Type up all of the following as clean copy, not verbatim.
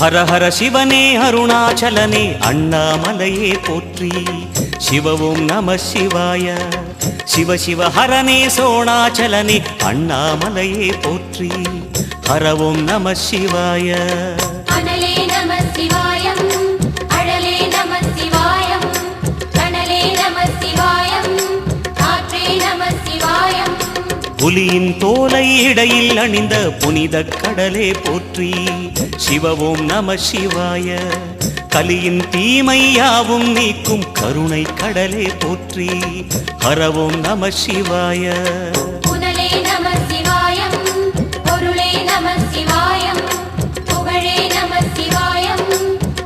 ஹர ஹர சிவனே அருணாச்சலனே அண்ணாமலையே போற்றி. சிவவும் நம சிவாய. சிவ சிவ ஹரனே சோணாச்சலனே அண்ணாமலையே போற்றி. ஹரவும் நம சிவாய. அனலே நம சிவாயம், அழலே நம சிவாயம், கனலே நம சிவாயம், காற்றே நம சிவாயம். புலியின் தோலை இடையில் அணிந்த புனித கடலே போற்றி. சிவவும் நம சிவாய. கலியின் தீமையாவும் நீக்கும் கருணை கடலே போற்றி. ஹரவும் நம சிவாய. புனலே நம சிவாயம், பொருளே நம சிவாயம், புகழே நம சிவாயம்,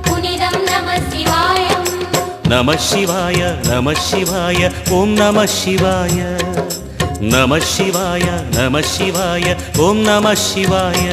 புனிதம் நம சிவாயம். நம சிவாய நம சிவாய ஓம் நம சிவாய. நம சிவாய நம சிவாய ஓம் நம சிவாய.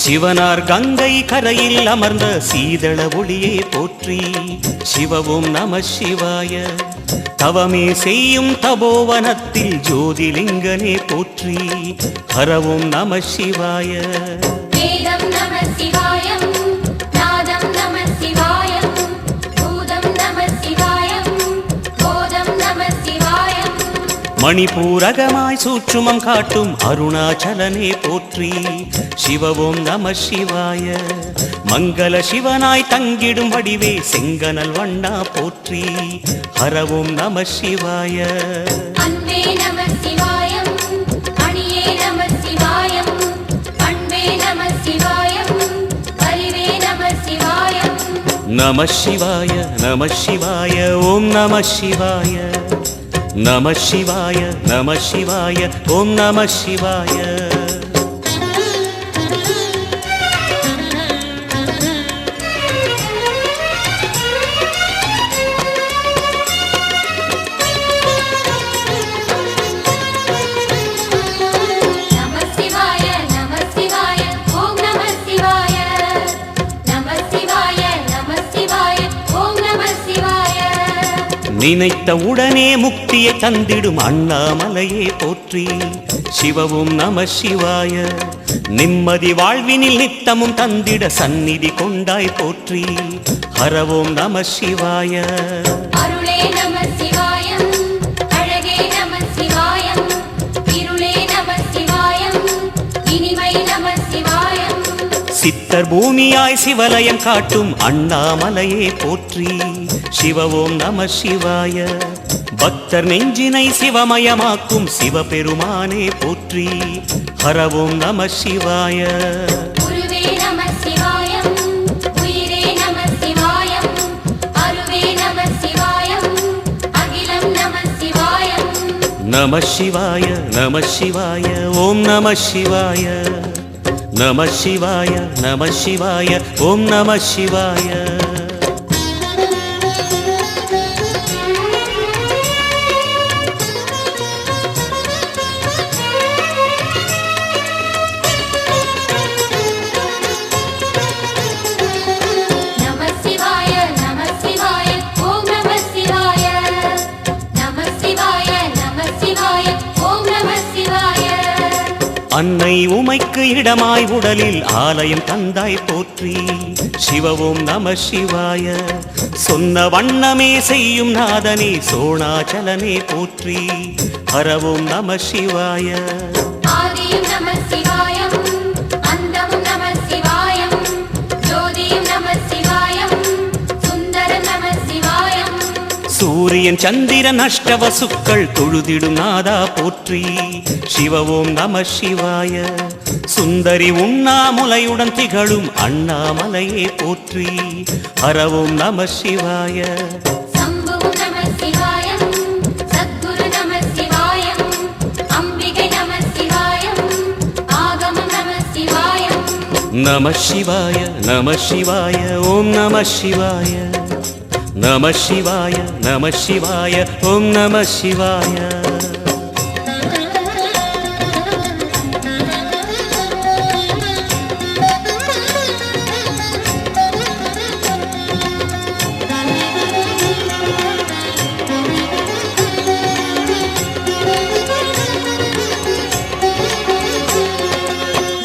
சிவனார் கங்கை கரையில் அமர்ந்த சீதள ஒளியே போற்றி. சிவவும் நம சிவாய. தவமே செய்யும் தபோவனத்தில் ஜோதிலிங்கனே போற்றி. ஹரவும் நம சிவாய. வேதம் நம சிவாயம், நாதம் நம சிவாயம், பூதம் நம சிவாயம், போதம் நம சிவாயம். மணிபூரகமாய் சூட்சுமம் காட்டும் அருணாச்சலனே போற்றி. சிவவும் நம சிவாய. மங்கள சிவனாய் தங்கிடும் வடிவே செங்கனல் வண்ணா போற்றி. ஹரவும் நம சிவாய. அன்பே நம சிவாயம், அணியே நம சிவாயம், பண்பே நம சிவாயம், அறிவே நம சிவாயம். நம சிவாய நம சிவாய ஓம் நம சிவாய. நம சிவாய நம சிவாய ஓம் நம சிவாய. நினைத்த உடனே முக்தியை தந்திடும் அண்ணாமலையே போற்றி. சிவவும் நம சிவாய. நிம்மதி வாழ்வினில் நித்தமும் தந்திட சந்நிதி கொண்டாய் போற்றி. ஹரவும் நம சிவாய. அருளே நம சிவாயம், அழகே நம சிவாயம், இருளே நம சிவாயம், இனிமை நம சிவாயம். சித்தர் பூமியாய் சிவலயம் காட்டும் அண்ணாமலையே போற்றி. சிவவும் நம சிவாய. பக்தர் நெஞ்சினை சிவமயமாக்கும் சிவபெருமானே போற்றி. ஹரவும் நம சிவாய. குருவே நம சிவாயம், உயிரே நம சிவாயம், அருவே நம சிவாயம், அகிலம் நம சிவாயம். நம சிவாய நம சிவாய ஓம் நம சிவாய. நம சிவாய நம சிவாய ஓம் நம சிவாய. அன்னை உமைக்கு இடமாய் உடலில் ஆலயம் தந்தாய் போற்றி. சிவவும் நம சிவாய. சொன்ன வண்ணமே செய்யும் நாதனே சோணாச்சலனே போற்றி. ஹரவும் நம சிவாய. ஆதியும் நம சிவாயம், அந்தமும் நம சிவாயம், ஜோதியும் நம சிவாயம், சுந்தர நம சிவாயம். சூரியன் சந்திரன் அஷ்டவசுக்கள் தொழுதிடும் நாதா போற்றி. சிவவும் நம சிவாய. சுந்தரி உண்ணாமுலையுடன் திகழும் அண்ணாமலையே போற்றி. ஹரவும் நம சிவாய. சம்புவும் நம சிவாயம், சத்குரு நம சிவாயம், அம்பிகை நம சிவாயம், ஆகமம் நம சிவாயம். நம சிவாய நம சிவாய ஓம் நம சிவாய நம சிவாய நம சிவாய ஓம் நம சிவாய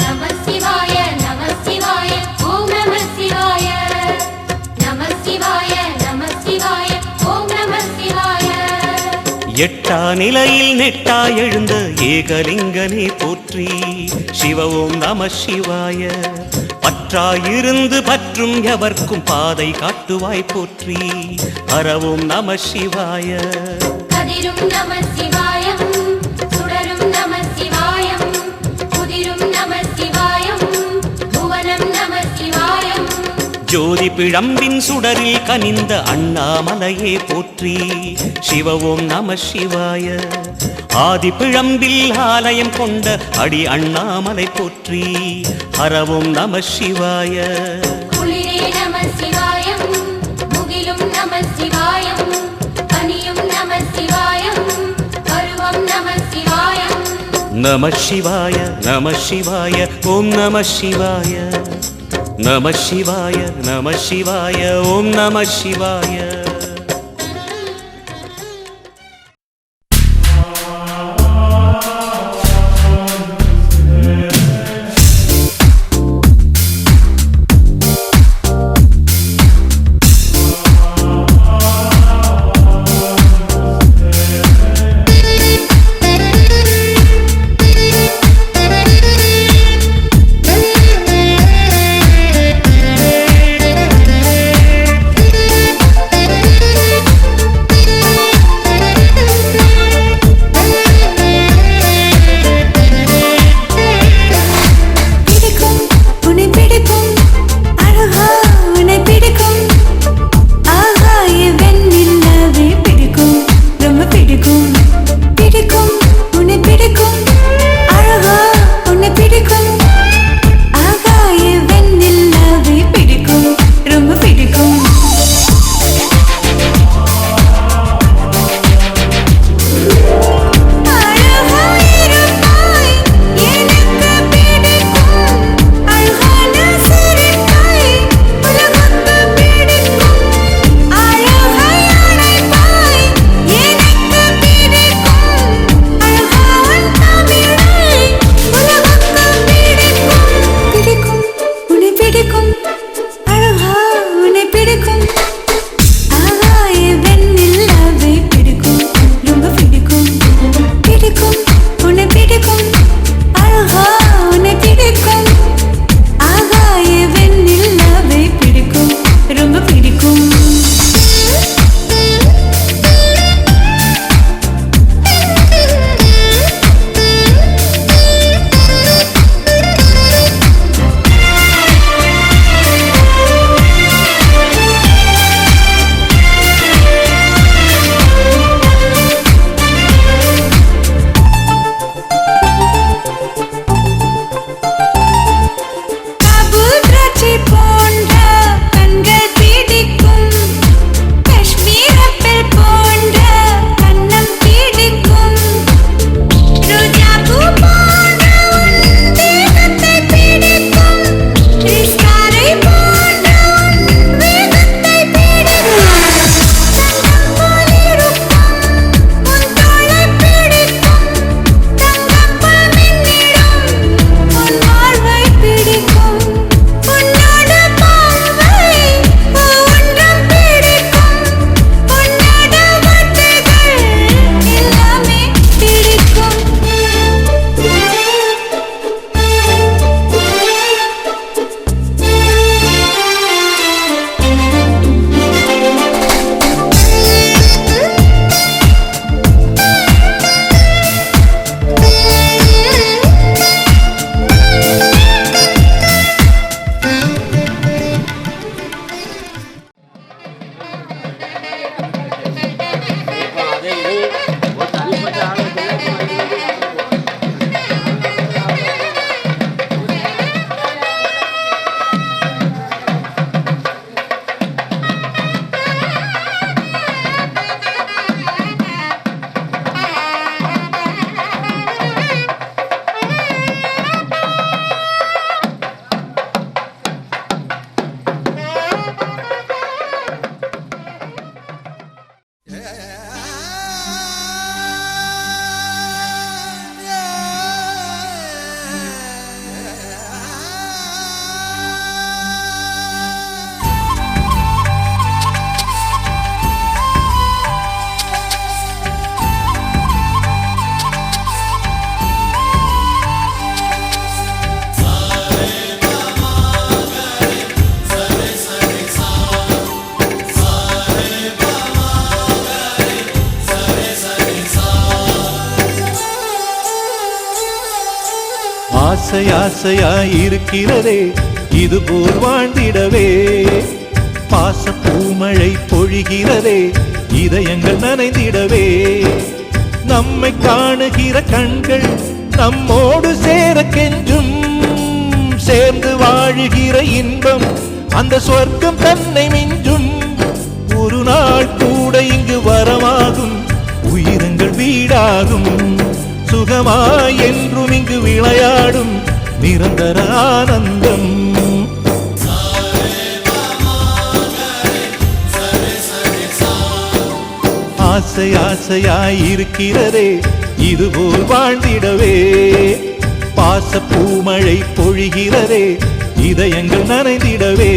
நம சிவாய நம சிவாய ஓம் நம சிவாய நம சிவாய நம சிவாய ஓம் நம சிவாய எட்டா நிலையில் நெட்டா எழுந்த ஏகலிங்கனே போற்றி சிவ ஓம் நம சிவாய பற்றாயிருந்து பற்றும் எவர்க்கும் பாதை காட்டுவாய் போற்றி ஹர ஓம் நம சிவாய கதிரும் நம சிவாயம் சுடரும் நம சிவாயம் புதிரும் நம சிவாயம் புவனம் நம சிவாயம் ஜோதி பிழம்பின் சுடரில் கனிந்த அண்ணாமலையே போற்றி சிவ ஓம் நம சிவாய ஆதி பிழம்பில் ஆலயம் கொண்ட அடி அண்ணாமலை போற்றி ஹர ஓம் நம சிவாய குளிரே நம சிவாயம் முகிலும் நம சிவாயம் பனியும் நம சிவாயம் பருவம் நம சிவாயம் நம சிவாய நம சிவாய ஓம் நம சிவாய நம சிவாய நம சிவாய ஓம் நம சிவாய நம ஆசை ஆசையாய் இருக்கிறதே இதுபோல் வாழ்ந்திடவே பாச பூமழை பொழிகிறதே இதயங்கள் நனைந்திடவே நம்மை காணுகிற கண்கள் நம்மோடு சேர கெஞ்சும் சேர்ந்து வாழுகிற இன்பம் அந்த சொர்க்கம் தன்னை மிஞ்சும் ஒரு நாள் கூட இங்கு வரமாகும் உயிரங்கள் வீடாகும் சுகமாய் என்றும் இங்கு விளையாடும் நிரந்தர ஆனந்தம் ஆசை ஆசையாய் இருக்கிறதே இதுபோல் வாழ்ந்திடவே பாச பூமழை பொழிகிறதே இதயங்கள் நனைந்திடவே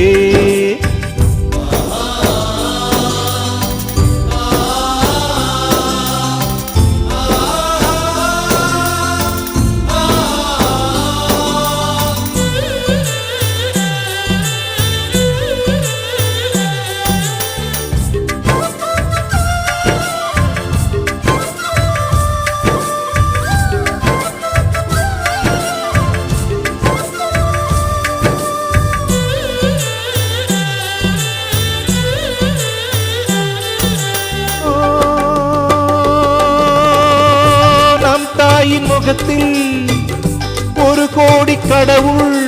தாயின் முகத்தில் ஒரு கோடி கடவுள்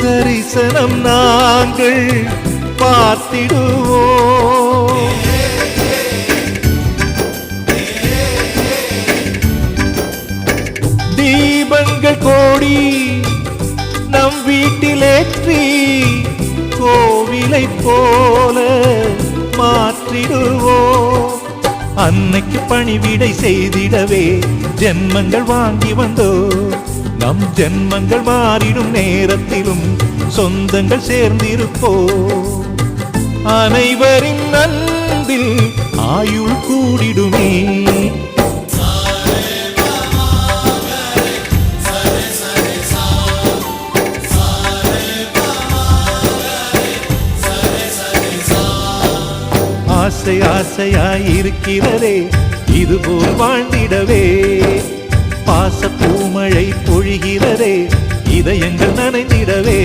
தரிசனம் நாங்கள் பார்த்திடுவோம் தீபங்கள் கோடி நம் வீட்டிலேற்றி கோவிலை போல மாற்றிடுவோம் அன்னைக்கு பணிவிடை செய்திடவே ஜென்மங்கள் வாங்கி வந்தோ நம் ஜென்மங்கள் மாறிடும் நேரத்திலும் சொந்தங்கள் சேர்ந்திருப்போ அனைவரின் அன்பில் ஆயுள் கூடிடுமே ஆசை ஆசையாய் இருக்கிறதே இதுபோல் வாழ்ந்திடவே பாச பூமழை பொழிகிறதே இதயங்கள் நனைந்திடவே